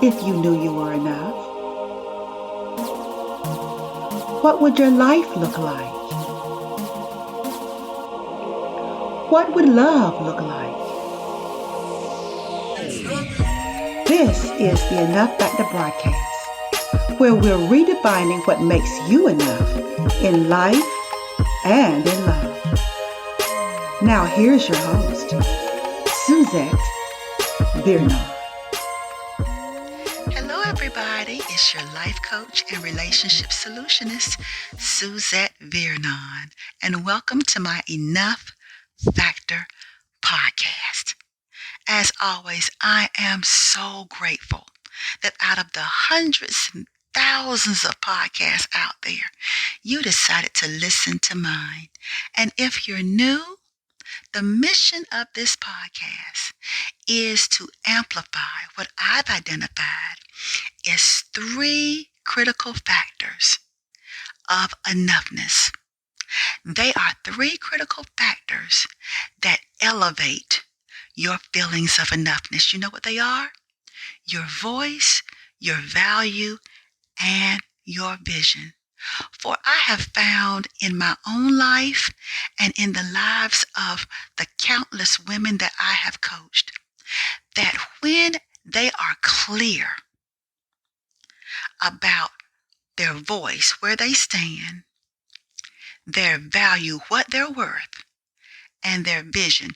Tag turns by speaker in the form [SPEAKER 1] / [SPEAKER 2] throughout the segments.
[SPEAKER 1] If you knew you were enough, what would your life look like? What would love look like? This is the Enough Factor broadcast, where we're redefining what makes you enough in life and in love. Now here's your host, Suzette.
[SPEAKER 2] Hello everybody, it's your life coach and relationship solutionist, Suzette Viernon, and welcome to my Enough Factor podcast. As always, I am so grateful that out of the hundreds and thousands of podcasts out there, you decided to listen to mine. And if you're new, the mission of this podcast is to amplify what I've identified as 3 critical factors of enoughness. They are 3 critical factors that elevate your feelings of enoughness. You know what they are? Your voice, your value, and your vision. For I have found in my own life and in the lives of the countless women that I have coached, that when they are clear about their voice, where they stand, their value, what they're worth, and their vision,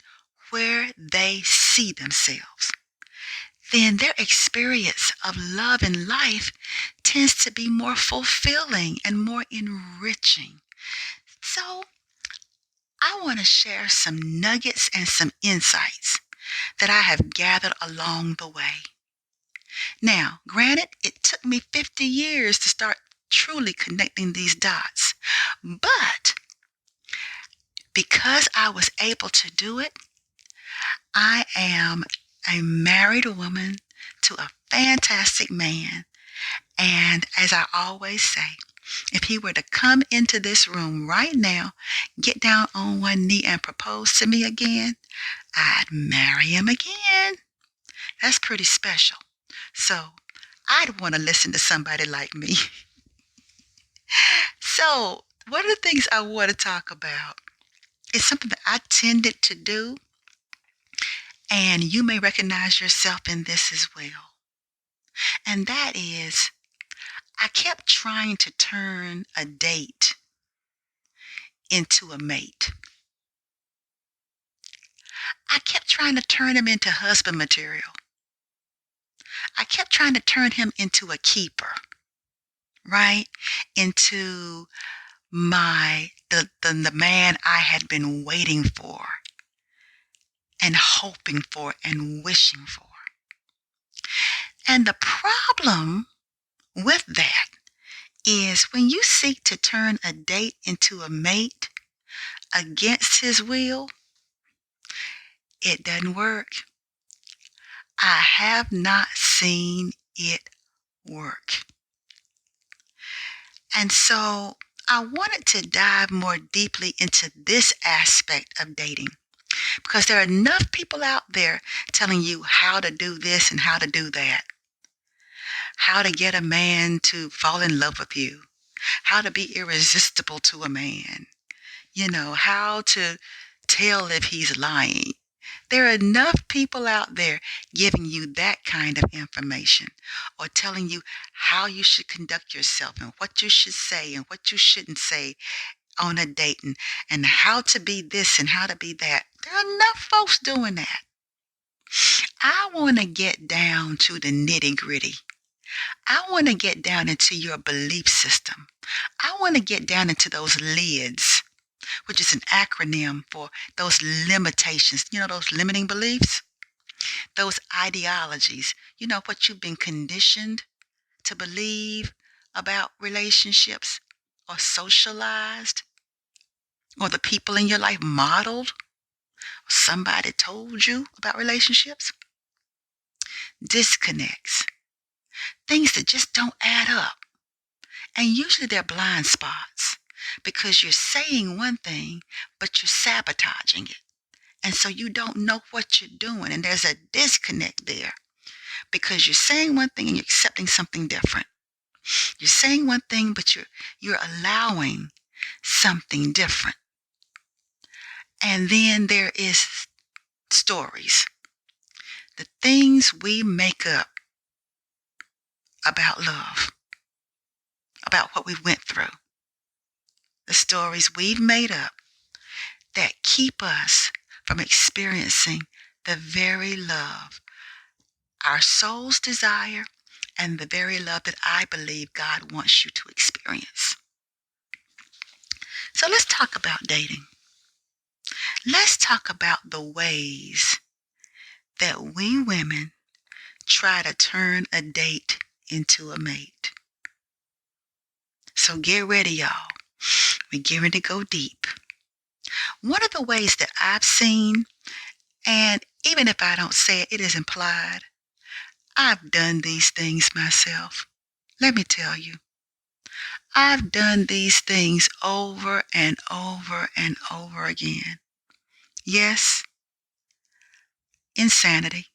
[SPEAKER 2] where they see themselves, then their experience of love and life tends to be more fulfilling and more enriching. So I want to share some nuggets and some insights that I have gathered along the way. Now, granted, it took me 50 years to start truly connecting these dots, but because I was able to do it, I am a married woman to a fantastic man. And as I always say, if he were to come into this room right now, get down on one knee and propose to me again, I'd marry him again. That's pretty special. So I'd want to listen to somebody like me. So one of the things I want to talk about is something that I tended to do, and you may recognize yourself in this as well. And that is, I kept trying to turn a date into a mate. I kept trying to turn him into husband material. I kept trying to turn him into a keeper, right? Into the man I had been waiting for and hoping for and wishing for. And the problem with that is when you seek to turn a date into a mate against his will, it doesn't work. I have not seen it work. And so I wanted to dive more deeply into this aspect of dating, because there are enough people out there telling you how to do this and how to do that, how to get a man to fall in love with you, how to be irresistible to a man, how to tell if he's lying. There are enough people out there giving you that kind of information, or telling you how you should conduct yourself and what you should say and what you shouldn't say on a date, and how to be this and how to be that. There are enough folks doing that. I want to get down to the nitty-gritty. I want to get down into your belief system. I want to get down into those lids, which is an acronym for those limitations, those limiting beliefs, those ideologies, what you've been conditioned to believe about relationships, or socialized, or the people in your life modeled, or somebody told you about relationships. Disconnects, things that just don't add up. And usually they're blind spots, because you're saying one thing, but you're sabotaging it. And so you don't know what you're doing, and there's a disconnect there because you're saying one thing and you're accepting something different. You're saying one thing, but you're allowing something different. And then there is stories, the things we make up about love, about what we went through, the stories we've made up that keep us from experiencing the very love our souls desire and the very love that I believe God wants you to experience. So let's talk about dating. Let's talk about the ways that we women try to turn a date into a mate. So get ready, y'all. We're getting to go deep. One of the ways that I've seen, and even if I don't say it, it is implied, I've done these things myself. Let me tell you, I've done these things over and over and over again. Yes, insanity.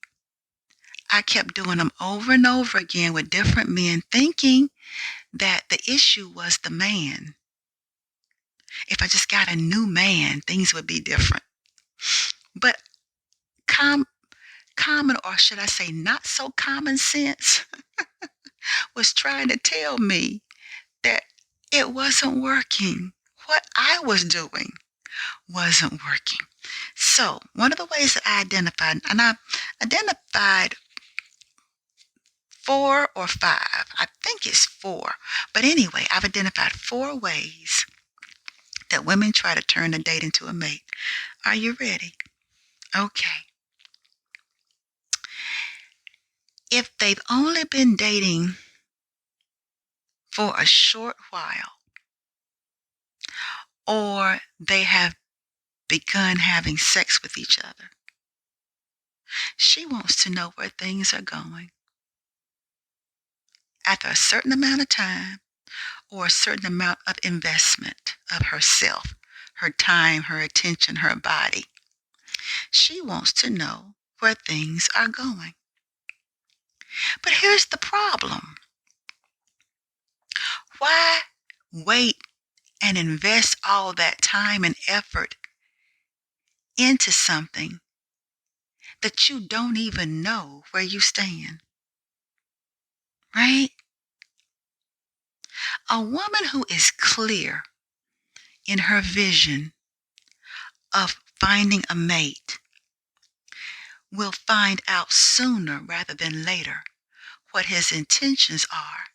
[SPEAKER 2] I kept doing them over and over again with different men, thinking that the issue was the man. If I just got a new man, things would be different. But common, or should I say not so common sense, was trying to tell me that it wasn't working. What I was doing wasn't working. So one of the ways that I identified, and I identified 4 or 5, I think it's 4. But anyway, I've identified 4 ways that women try to turn a date into a mate. Are you ready? Okay. If they've only been dating for a short while, or they have begun having sex with each other, she wants to know where things are going. After a certain amount of time or a certain amount of investment of herself, her time, her attention, her body, she wants to know where things are going. But here's the problem. Why wait and invest all that time and effort into something that you don't even know where you stand? Right? A woman who is clear in her vision of finding a mate will find out sooner rather than later what his intentions are,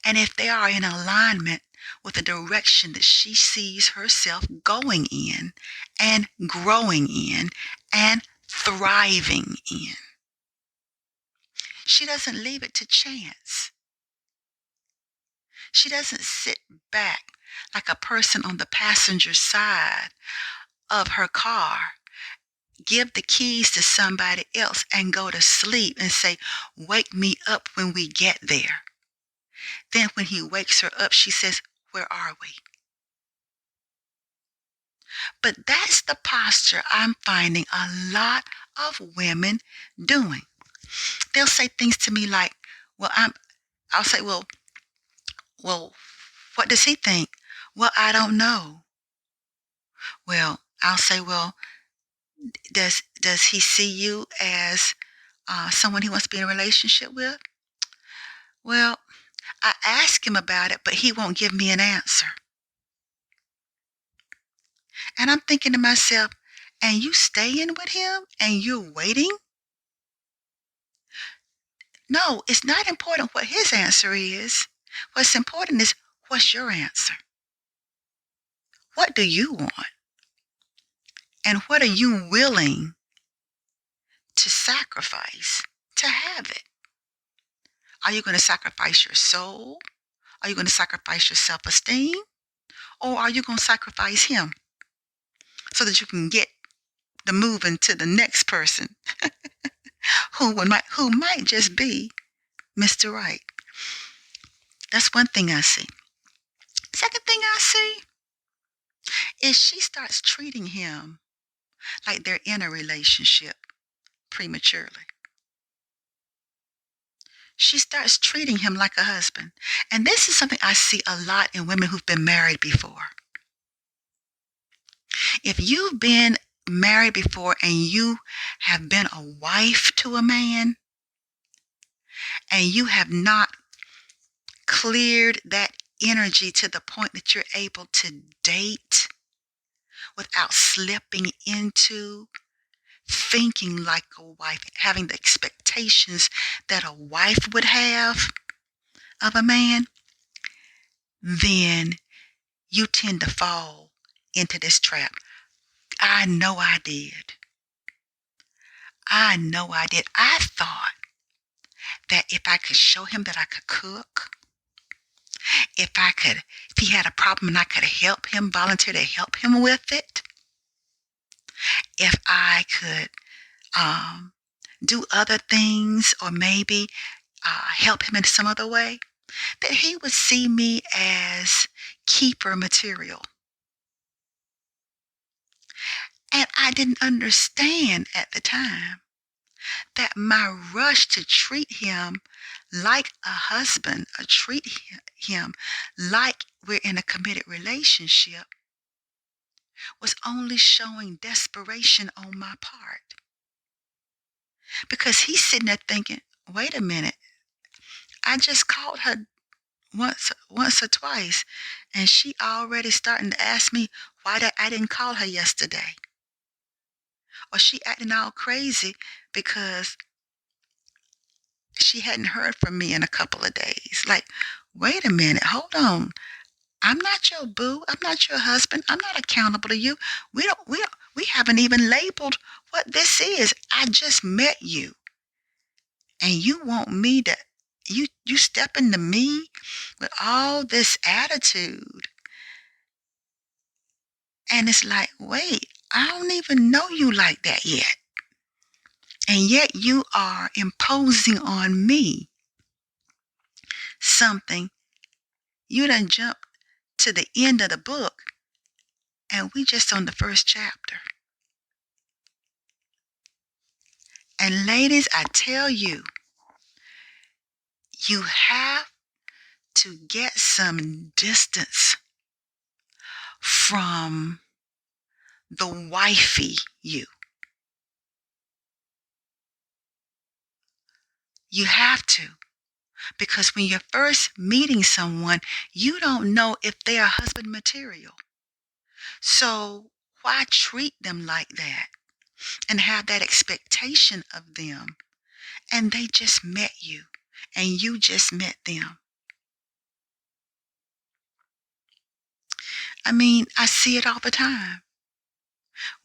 [SPEAKER 2] and if they are in alignment with the direction that she sees herself going in and growing in and thriving in. She doesn't leave it to chance. She doesn't sit back like a person on the passenger side of her car, give the keys to somebody else and go to sleep and say, "Wake me up when we get there." Then when he wakes her up, she says, "Where are we?" But that's the posture I'm finding a lot of women doing. They'll say things to me like, I'll say, well, what does he think? Well, I don't know. Well, I'll say, well, does he see you as someone he wants to be in a relationship with? Well, I ask him about it, but he won't give me an answer. And I'm thinking to myself, and you staying with him and you're waiting? No, it's not important what his answer is. What's important is, what's your answer? What do you want? And what are you willing to sacrifice to have it? Are you going to sacrifice your soul? Are you going to sacrifice your self-esteem? Or are you going to sacrifice him so that you can get the moving to the next person who might just be Mr. Right? That's one thing I see. Second thing I see is she starts treating him like they're in a relationship prematurely. she starts treating him like a husband. And this is something I see a lot in women who've been married before. If you've been married before and you have been a wife to a man and you have not cleared that energy to the point that you're able to date without slipping into thinking like a wife, having the expectations that a wife would have of a man, then you tend to fall into this trap. I know I did. I thought that if I could show him that I could cook, if he had a problem and I could help him, volunteer to help him with it, if I could do other things or maybe help him in some other way, that he would see me as keeper material. And I didn't understand at the time that my rush to treat him like a husband, or treat him like we're in a committed relationship, was only showing desperation on my part. Because he's sitting there thinking, wait a minute, I just called her once or twice, and she already starting to ask me why I didn't call her yesterday. Or she acting all crazy because she hadn't heard from me in a couple of days. Like, wait a minute, hold on. I'm not your boo. I'm not your husband. I'm not accountable to you. We haven't even labeled what this is. I just met you. And you want me to, you step into me with all this attitude. And it's like, wait, I don't even know you like that yet. And yet you are imposing on me something. You done jumped to the end of the book and we just on the first chapter. And ladies, I tell you, you have to get some distance from the wifey you. You have to. Because when you're first meeting someone, you don't know if they are husband material. So why treat them like that and have that expectation of them? And they just met you and you just met them. I mean, I see it all the time.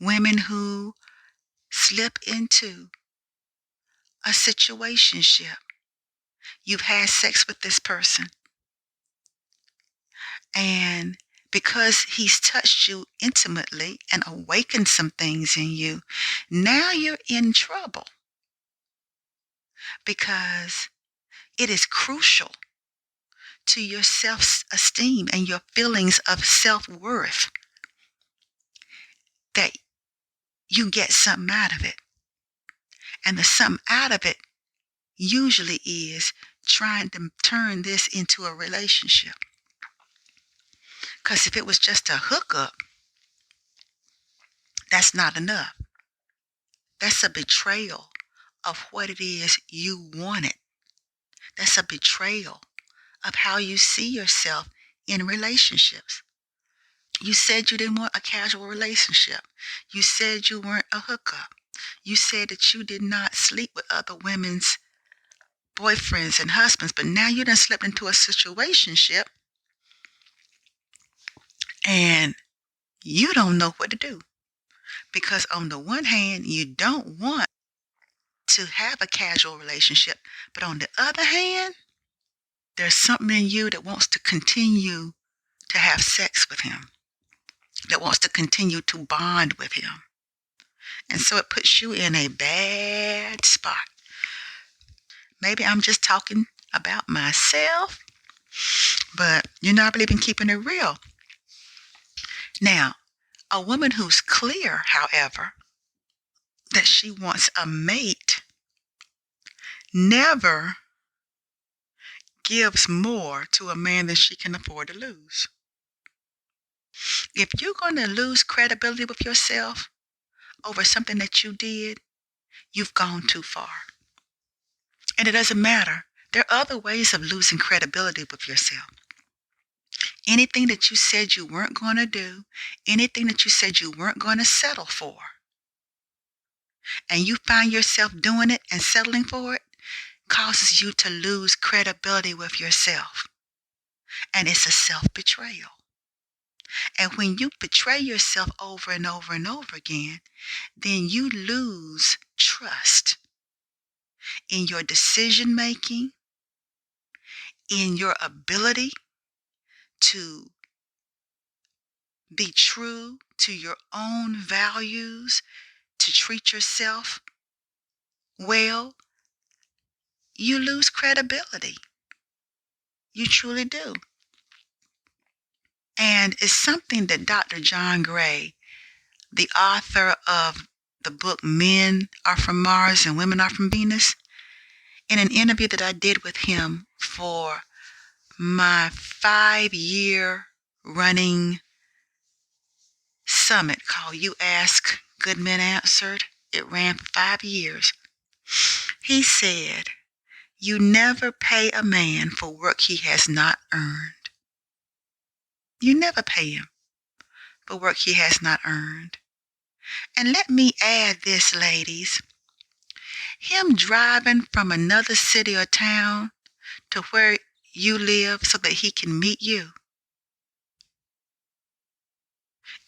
[SPEAKER 2] Women who slip into a situationship. You've had sex with this person. And because he's touched you intimately and awakened some things in you, now you're in trouble. Because it is crucial to your self-esteem and your feelings of self-worth that you get something out of it. And the something out of it usually is trying to turn this into a relationship. Because if it was just a hookup, that's not enough. That's a betrayal of what it is you wanted. That's a betrayal of how you see yourself in relationships. You said you didn't want a casual relationship. You said you weren't a hookup. You said that you did not sleep with other women's boyfriends and husbands, but now you done slipped into a situationship and you don't know what to do. Because on the one hand, you don't want to have a casual relationship, but on the other hand, there's something in you that wants to continue to have sex with him, that wants to continue to bond with him. And so it puts you in a bad spot. Maybe I'm just talking about myself, but I believe in keeping it real. Now, a woman who's clear, however, that she wants a mate never gives more to a man than she can afford to lose. If you're going to lose credibility with yourself over something that you did, you've gone too far. And it doesn't matter. There are other ways of losing credibility with yourself. Anything that you said you weren't going to do, anything that you said you weren't going to settle for, and you find yourself doing it and settling for it, causes you to lose credibility with yourself. And it's a self-betrayal. And when you betray yourself over and over and over again, then you lose trust in your decision making, in your ability to be true to your own values, to treat yourself well. You lose credibility. You truly do. And it's something that Dr. John Gray, the author of the book Men Are From Mars and Women Are From Venus, in an interview that I did with him for my 5-year running summit called You Ask, Good Men Answered. It ran for 5 years. He said, you never pay a man for work he has not earned. You never pay him for work he has not earned. And let me add this, ladies. Him driving from another city or town to where you live so that he can meet you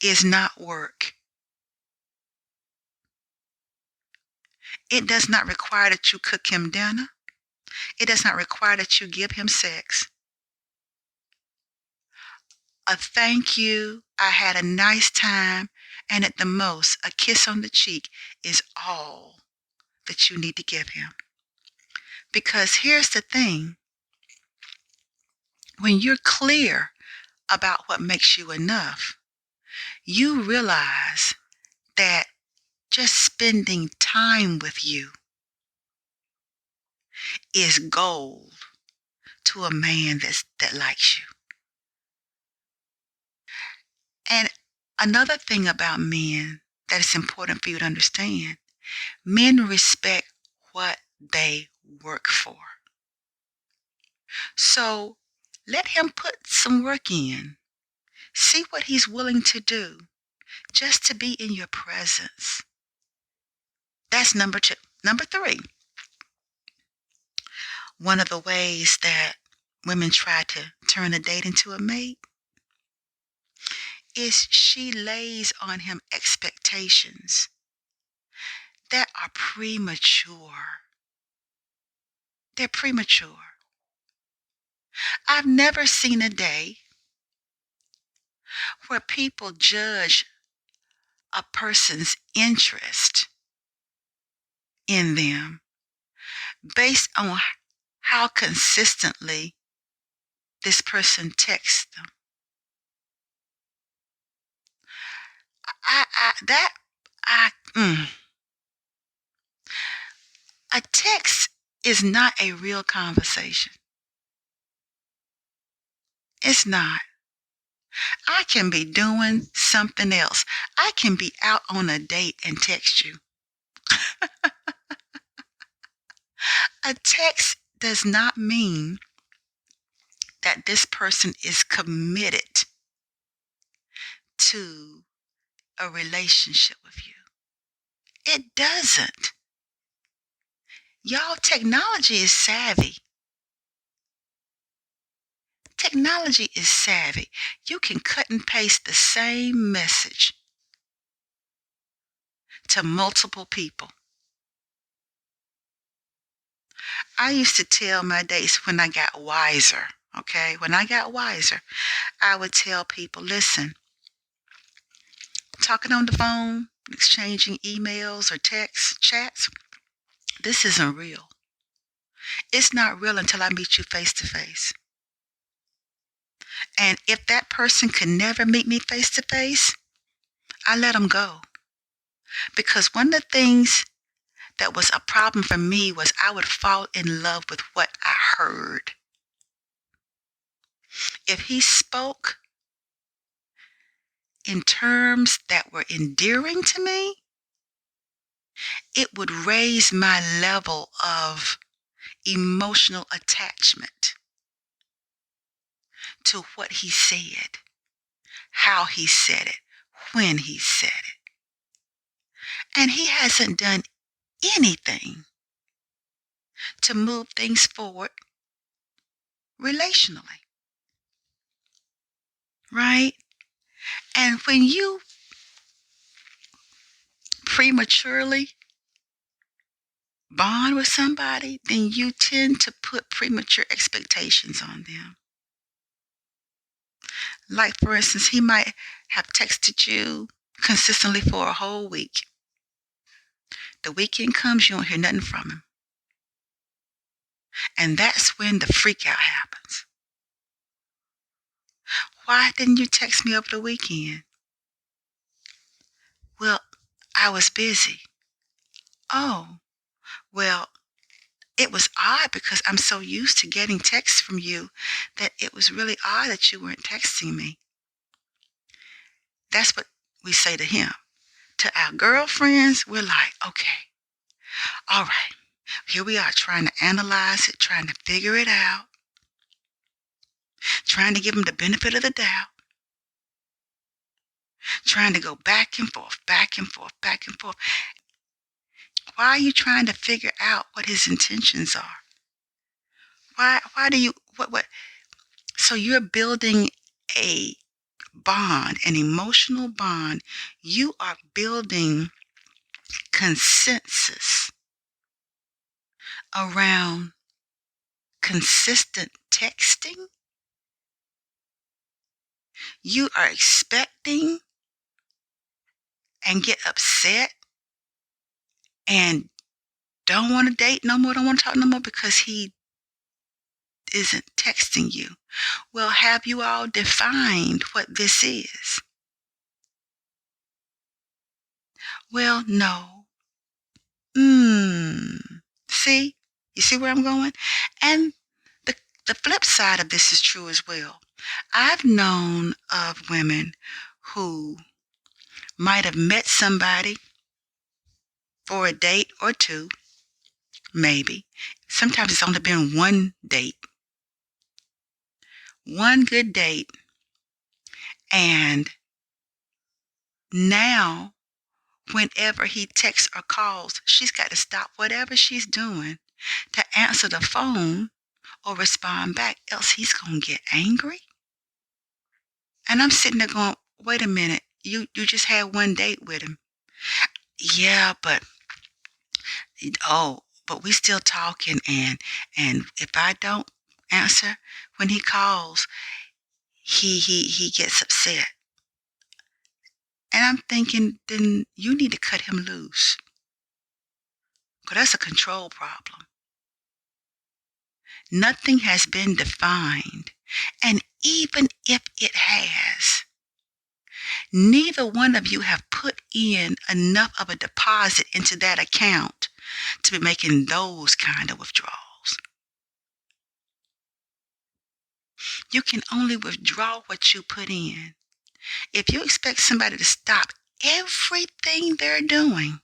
[SPEAKER 2] is not work. It does not require that you cook him dinner. It does not require that you give him sex. A thank you, I had a nice time, and at the most, a kiss on the cheek is all that you need to give him. Because here's the thing. When you're clear about what makes you enough, you realize that just spending time with you is gold to a man that likes you. And another thing about men that is important for you to understand, men respect what they work for. So let him put some work in. See what he's willing to do just to be in your presence. That's number 2. Number 3, one of the ways that women try to turn a date into a mate is she lays on him expectations that are premature. They're premature. I've never seen a day where people judge a person's interest in them based on how consistently this person texts them. A text is not a real conversation. It's not. I can be doing something else. I can be out on a date and text you. A text does not mean that this person is committed to a relationship with you. It doesn't. Y'all, technology is savvy. Technology is savvy. You can cut and paste the same message to multiple people. I used to tell my dates when I got wiser, okay? When I got wiser, I would tell people, listen, talking on the phone, exchanging emails or texts, chats, this isn't real. It's not real until I meet you face to face. And if that person can never meet me face to face, I let them go. Because one of the things that was a problem for me was I would fall in love with what I heard. If he spoke in terms that were endearing to me, it would raise my level of emotional attachment to what he said, how he said it, when he said it. And he hasn't done anything to move things forward relationally, right? And when you prematurely bond with somebody, then you tend to put premature expectations on them. Like, for instance, he might have texted you consistently for a whole week. The weekend comes, you don't hear nothing from him. And that's when the freak out happens. Why didn't you text me over the weekend? Well, I was busy. Oh, well, it was odd because I'm so used to getting texts from you that it was really odd that you weren't texting me. That's what we say to him. To our girlfriends, we're like, okay, all right, here we are trying to analyze it, trying to figure it out, trying to give him the benefit of the doubt, trying to go back and forth, back and forth, back and forth. Why are you trying to figure out what his intentions are? Why do you, what? So you're building a bond, an emotional bond. You are building consensus around consistent texting. You are expecting and get upset and don't want to date no more, don't want to talk no more because he isn't texting you. Well, have you all defined what this is? Well, no. See? You see where I'm going? And the flip side of this is true as well. I've known of women who might have met somebody for a date or two, maybe. Sometimes it's only been one date, one good date, and now whenever he texts or calls, she's got to stop whatever she's doing to answer the phone or respond back, else he's going to get angry. And I'm sitting there going, wait a minute, you just had one date with him. Yeah, but we still talking, and if I don't answer when he calls, he gets upset. And I'm thinking, then you need to cut him loose. Because that's a control problem. Nothing has been defined. And even if it has, neither one of you have put in enough of a deposit into that account to be making those kind of withdrawals. You can only withdraw what you put in. If you expect somebody to stop everything they're doing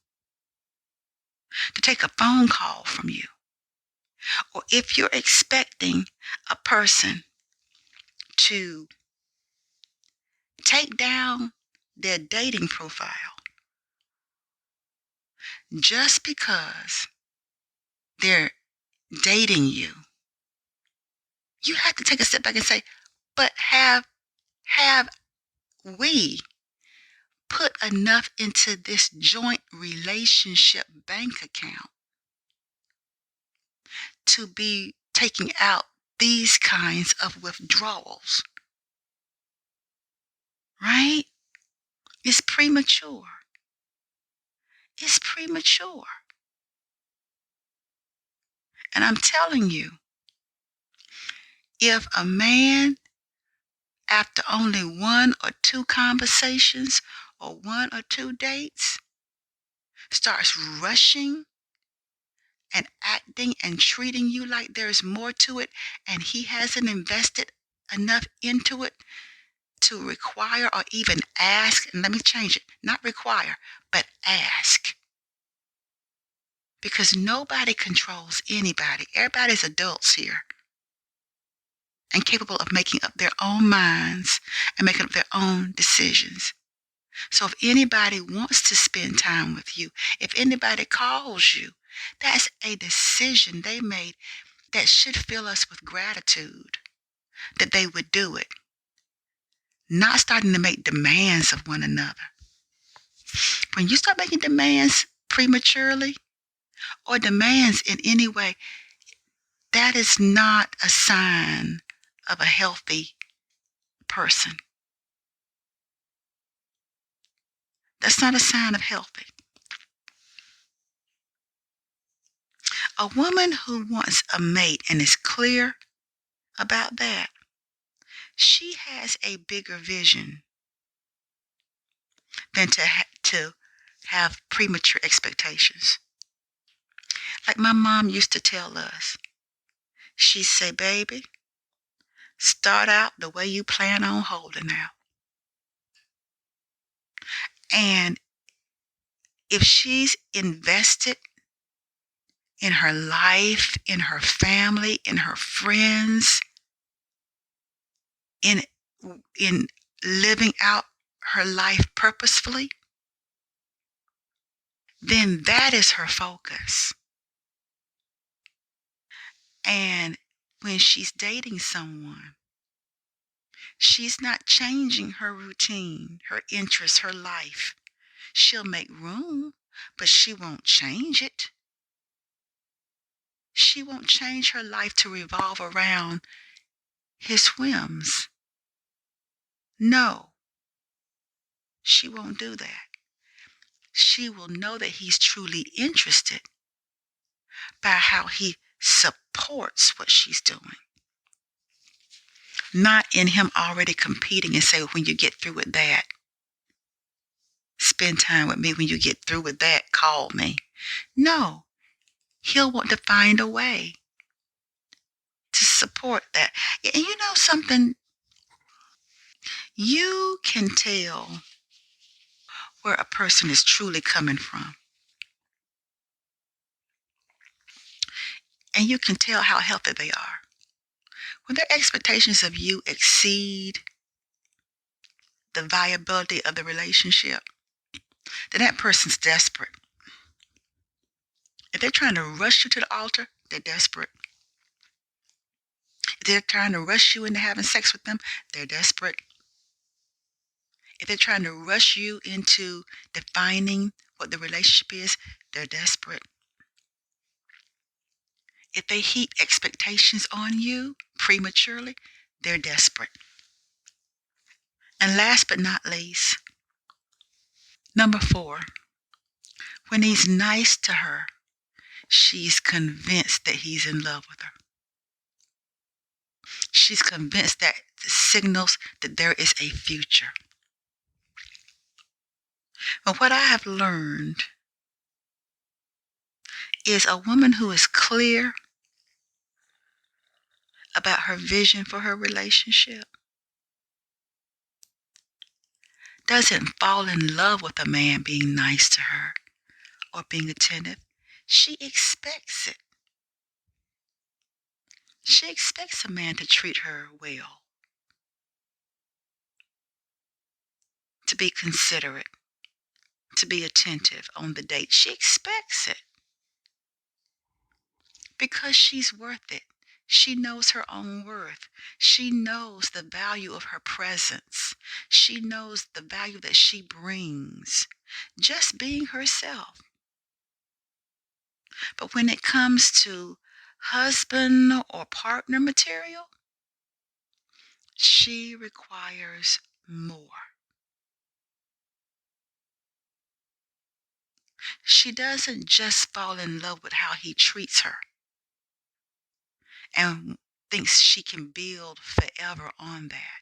[SPEAKER 2] to take a phone call from you, or if you're expecting a person to take down their dating profile just because they're dating you, you have to take a step back and say, but have we put enough into this joint relationship bank account to be taking out these kinds of withdrawals? Right? It's premature. It's premature. And I'm telling you, if a man, after only one or two conversations or one or two dates, starts rushing and acting and treating you like there's more to it, and he hasn't invested enough into it to require or even ask, and let me change it, not require, but ask. Because nobody controls anybody. Everybody's adults here and capable of making up their own minds and making up their own decisions. So if anybody wants to spend time with you, if anybody calls you, that's a decision they made that should fill us with gratitude that they would do it. Not starting to make demands of one another. When you start making demands prematurely or demands in any way, that is not a sign of a healthy person. That's not a sign of healthy. A woman who wants a mate and is clear about that, she has a bigger vision than to have premature expectations. Like my mom used to tell us, she'd say, baby, start out the way you plan on holding out. And if she's invested in her life, in her family, in her friends, in living out her life purposefully, then that is her focus. And when she's dating someone, she's not changing her routine, her interests, her life. She'll make room, but she won't change it. She won't change her life to revolve around his whims. No, she won't do that. She will know that he's truly interested by how he supports what she's doing. Not in him already competing and say, when you get through with that, spend time with me. When you get through with that, call me. No, he'll want to find a way to support that. And you know something? You can tell where a person is truly coming from. And you can tell how healthy they are. When their expectations of you exceed the viability of the relationship, then that person's desperate. If they're trying to rush you to the altar, they're desperate. If they're trying to rush you into having sex with them, they're desperate. If they're trying to rush you into defining what the relationship is, they're desperate. If they heap expectations on you prematurely, they're desperate. And last but not least, number 4, when he's nice to her, she's convinced that he's in love with her. She's convinced that it signals that there is a future. But what I have learned is a woman who is clear about her vision for her relationship doesn't fall in love with a man being nice to her or being attentive. She expects it. She expects a man to treat her well, to be considerate, to be attentive on the date. She expects it because she's worth it. She knows her own worth. She knows the value of her presence. She knows the value that she brings, just being herself. But when it comes to husband or partner material, she requires more. She doesn't just fall in love with how he treats her and thinks she can build forever on that.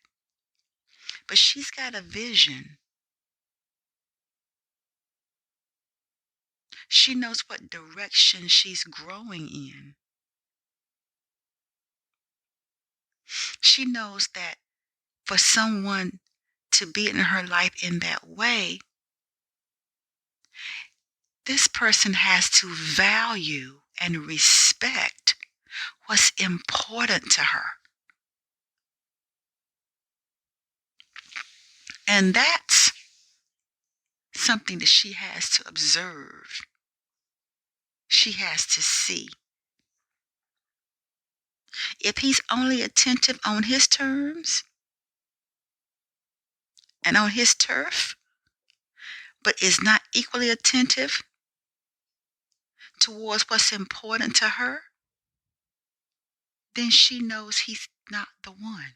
[SPEAKER 2] But she's got a vision. She knows what direction she's growing in. She knows that for someone to be in her life in that way, this person has to value and respect what's important to her. And that's something that she has to observe. She has to see. If he's only attentive on his terms and on his turf, but is not equally attentive towards what's important to her, then she knows he's not the one.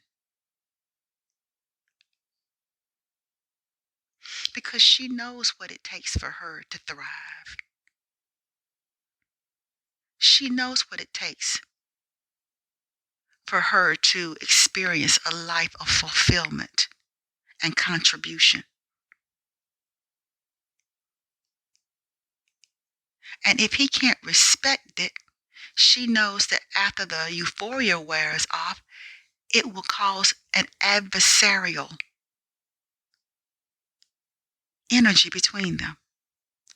[SPEAKER 2] Because she knows what it takes for her to thrive. She knows what it takes for her to experience a life of fulfillment and contribution. And if he can't respect it, she knows that after the euphoria wears off, it will cause an adversarial energy between them.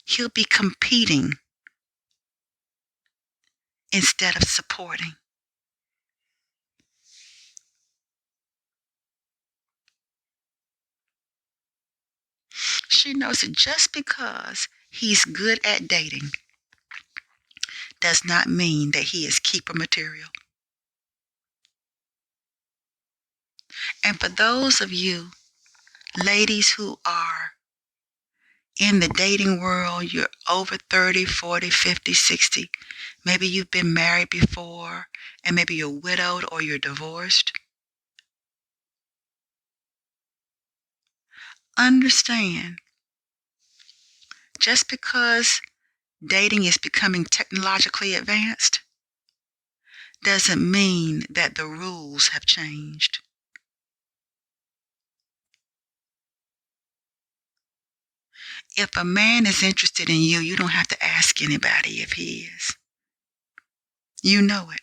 [SPEAKER 2] He'll be competing instead of supporting. She knows that just because he's good at dating does not mean that he is keeper material. And for those of you ladies who are in the dating world, you're over 30, 40, 50, 60, maybe you've been married before, and maybe you're widowed or you're divorced. Understand, just because dating is becoming technologically advanced doesn't mean that the rules have changed. If a man is interested in you, you don't have to ask anybody if he is. You know it.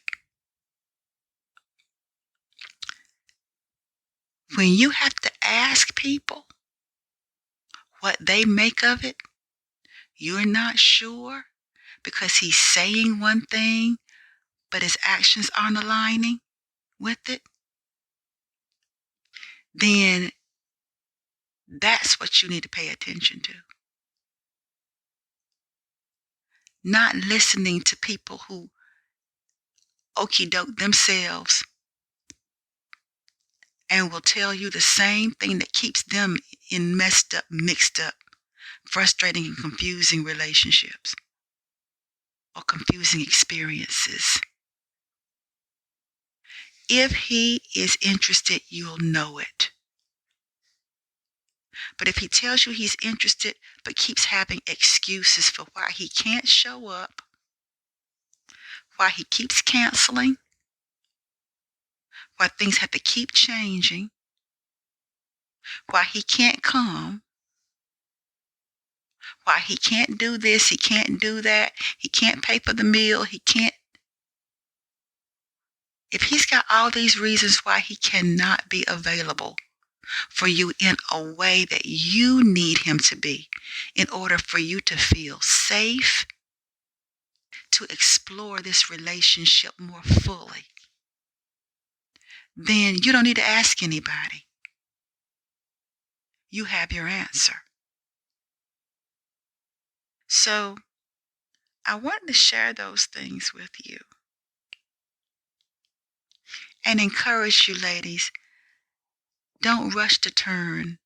[SPEAKER 2] When you have to ask people what they make of it, you're not sure because he's saying one thing, but his actions aren't aligning with it, then that's what you need to pay attention to. Not listening to people who okey doke themselves and will tell you the same thing that keeps them in messed up, mixed up, frustrating and confusing relationships or confusing experiences. If he is interested, you'll know it. But if he tells you he's interested but keeps having excuses for why he can't show up, why he keeps canceling, why things have to keep changing, why he can't come, why he can't do this, he can't do that, he can't pay for the meal, he can't. If he's got all these reasons why he cannot be available for you in a way that you need him to be in order for you to feel safe, to explore this relationship more fully, then you don't need to ask anybody. You have your answer. So I wanted to share those things with you and encourage you, ladies, don't rush to turn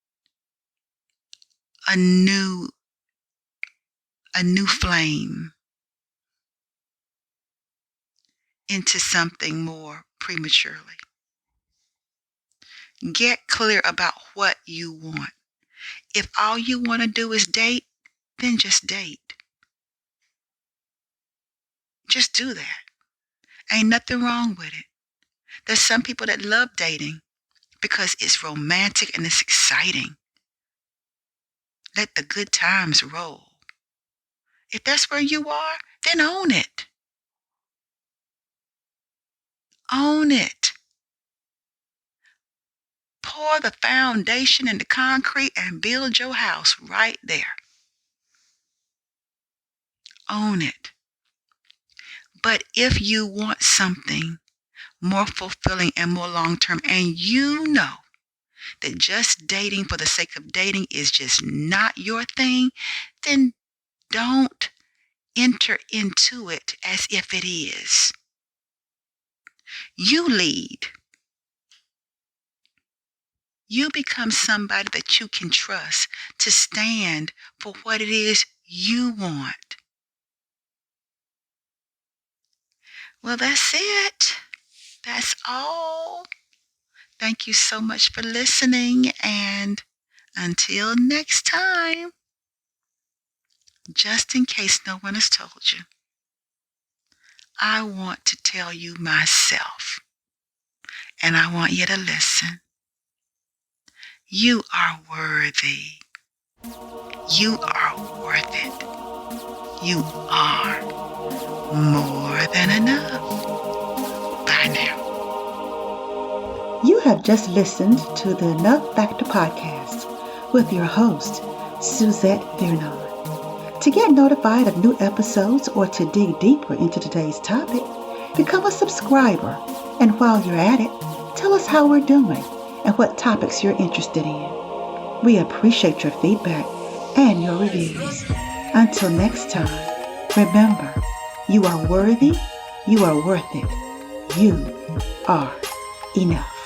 [SPEAKER 2] a new flame into something more prematurely. Get clear about what you want. If all you want to do is date, then just date. Just do that. Ain't nothing wrong with it. There's some people that love dating because it's romantic and it's exciting. Let the good times roll. If that's where you are, then own it. Own it. pour the foundation and the concrete and build your house right there. Own it. But if you want something more fulfilling and more long-term, and you know that just dating for the sake of dating is just not your thing, then don't enter into it as if it is. You lead. You become somebody that you can trust to stand for what it is you want. Well, that's it. That's all. Thank you so much for listening, and until next time, just in case no one has told you, I want to tell you myself, and I want you to listen. You are worthy. You are worth it. You are more than enough. Bye now.
[SPEAKER 1] You have just listened to the Enough Factor podcast with your host, Suzette Vernon. To get notified of new episodes or to dig deeper into today's topic, become a subscriber. And while you're at it, tell us how we're doing and what topics you're interested in. We appreciate your feedback and your reviews. Until next time, remember, you are worthy, you are worth it, you are enough.